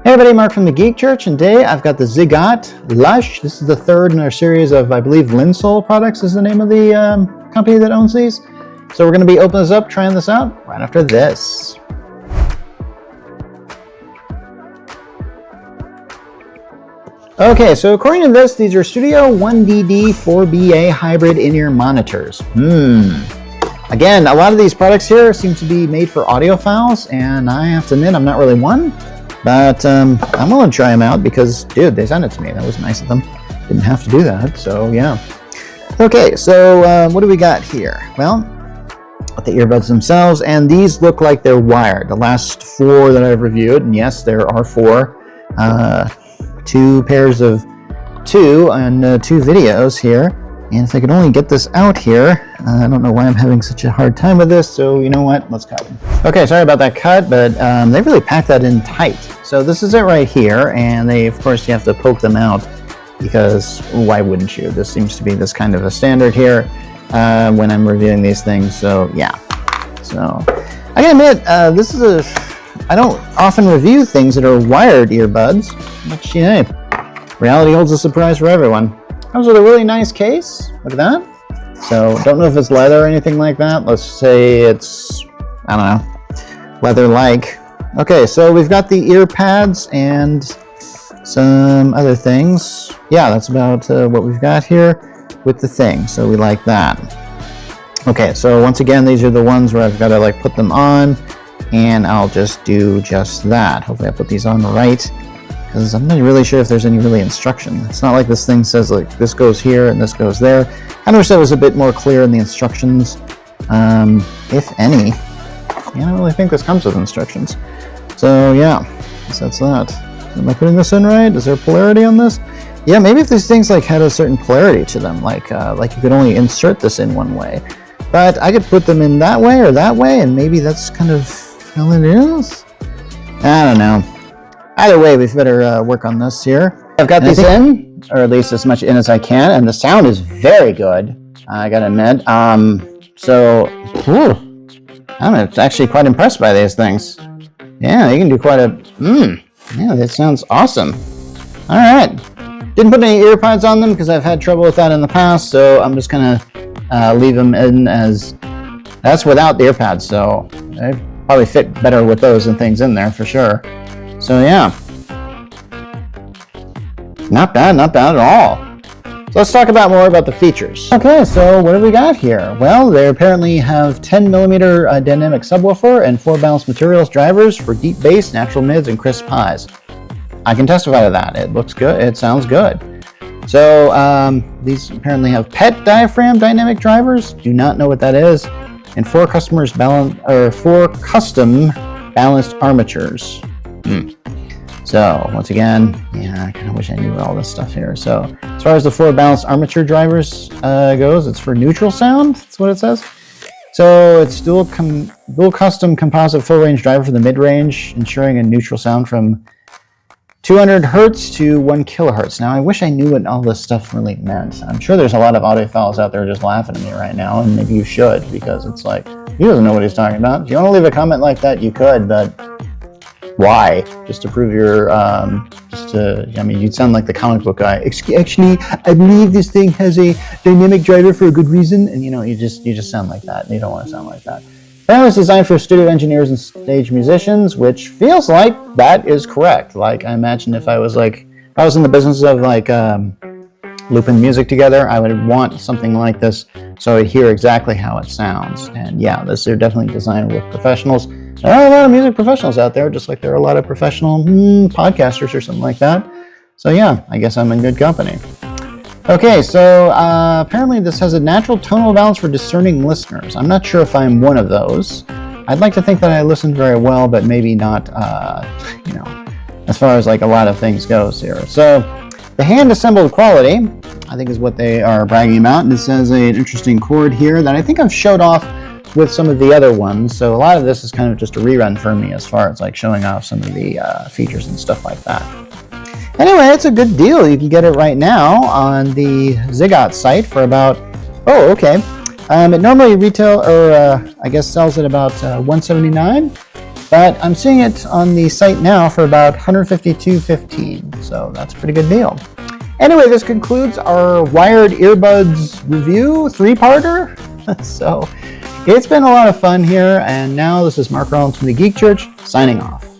Hey everybody, Mark from the Geek Church, and today I've got the ZiiGaat Lush. This is the third in our series of, I believe, Linsol products is the name of the company that owns these. So we're going to be opening this up, trying this out, right after this. Okay, so according to this, these are Studio 1DD 4BA hybrid in-ear monitors. Again, a lot of these products here seem to be made for audiophiles, and I have to admit, I'm not really one. But I'm willing to try them out because, dude, they sent it to me. That was nice of them. Didn't have to do that, so yeah. Okay, so what do we got here? Well, the earbuds themselves, and these look like they're wired. The last four that I've reviewed, and yes, there are four. Two pairs of two and two videos here. And if I could only get this out here, I don't know why I'm having such a hard time with this, so you know what, let's cut. Okay, sorry about that cut, but they really packed that in tight. So this is it right here, and they, of course, you have to poke them out, because why wouldn't you? This seems to be this kind of a standard here when I'm reviewing these things, so yeah. So, I gotta admit, I don't often review things that are wired earbuds, but yeah, reality holds a surprise for everyone. Comes with a really nice case. Look at that. So, don't know if it's leather or anything like that. Let's say it's, I don't know, leather-like. Okay, so we've got the ear pads and some other things. Yeah, that's about what we've got here with the thing. So we like that. Okay, so once again, these are the ones where I've got to like put them on, and I'll just do just that. Hopefully I put these on right, because I'm not really sure if there's any really instruction. It's not like this thing says like this goes here and this goes there. I wish that was a bit more clear in the instructions, if any. I don't really think this comes with instructions. So yeah, so that's that. Am I putting this in right? Is there polarity on this? Yeah, maybe if these things like had a certain polarity to them, like you could only insert this in one way. But I could put them in that way or that way, and maybe that's kind of how it is. I don't know. Either way, we better work on this here. I've got these in, or at least as much in as I can, and the sound is very good, I gotta admit. So, I'm actually quite impressed by these things. Yeah, you can do quite a, yeah, that sounds awesome. All right. Didn't put any ear pods on them because I've had trouble with that in the past, so I'm just gonna leave them in as, that's without the ear pads, so they probably fit better with those and things in there for sure. So yeah, not bad at all. So let's talk more about the features. Okay, so what do we got here? Well, they apparently have 10mm dynamic subwoofer and 4 balanced materials drivers for deep bass, natural mids, and crisp highs. I can testify to that. It looks good. It sounds good. So these apparently have PET diaphragm dynamic drivers. Do not know what that is. And 4 custom balanced armatures. So once again, yeah, I kind of wish I knew all this stuff here. So as far as the 4 balanced armature drivers goes, it's for neutral sound. That's what it says. So it's dual custom composite full range driver for the mid range, ensuring a neutral sound from 200 hertz to 1 kilohertz. Now I wish I knew what all this stuff really meant. I'm sure there's a lot of audiophiles out there just laughing at me right now, and maybe you should, because it's like, he doesn't know what he's talking about. If you want to leave a comment like that, you could, but why? Just to prove your, I mean, you'd sound like the comic book guy. Actually, I believe this thing has a dynamic driver for a good reason, and you know, you just sound like that, and you don't want to sound like that. Apparently it's designed for studio engineers and stage musicians, which feels like that is correct. Like, I imagine if I was in the business of like looping music together, I would want something like this so I'd hear exactly how it sounds. And yeah, they're definitely designed with professionals. There are a lot of music professionals out there, just like there are a lot of professional podcasters or something like that. So yeah, I guess I'm in good company. Okay, so apparently this has a natural tonal balance for discerning listeners. I'm not sure if I'm one of those. I'd like to think that I listen very well, but maybe not, you know, as far as like a lot of things goes here. So the hand-assembled quality, I think, is what they are bragging about. And this has an interesting cord here that I think I've showed off with some of the other ones. So a lot of this is kind of just a rerun for me as far as like showing off some of the features and stuff like that. Anyway, it's a good deal. You can get it right now on the ZiiGaat site for about, it normally retail, or I guess sells at about $179. but I'm seeing it on the site now for about $152.15, so that's a pretty good deal. Anyway, this concludes our wired earbuds review, 3-parter. So it's been a lot of fun here, and now this is Mark Rollins from the Geek Church, signing off.